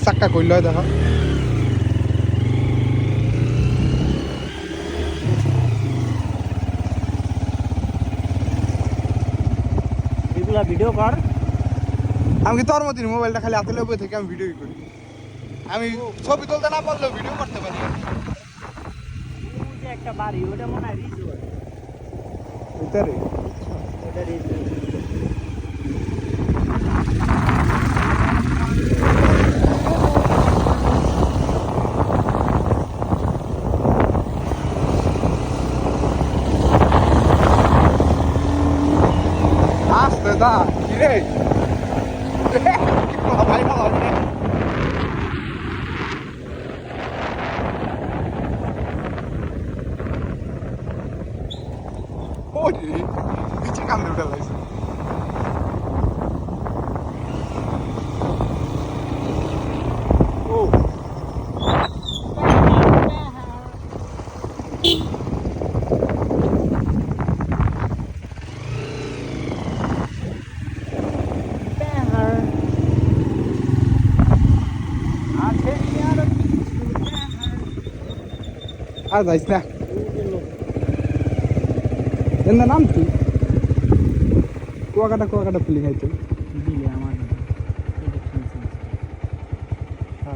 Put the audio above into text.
চাক্কা কইল দেখো এগুলা ভিডিও কর আমি কি তোর মতন মোবাইলটা খালি হাতে লইব থেকে আমি ভিডিও করি আমি ছবি তুলতে না পারলেও ভিডিও করতে পারি যে একটা বাড়ি ওটা মনে হয় রিসোর্ট ভিতরে ওটা রিসোর্ট আসতে দা কি রে ভাই না লাগে ওই নিচে কান্দে উঠে লাগছে ও আর যাইস না এর নাম কি কুয়াকাটা ফিলিং আইতো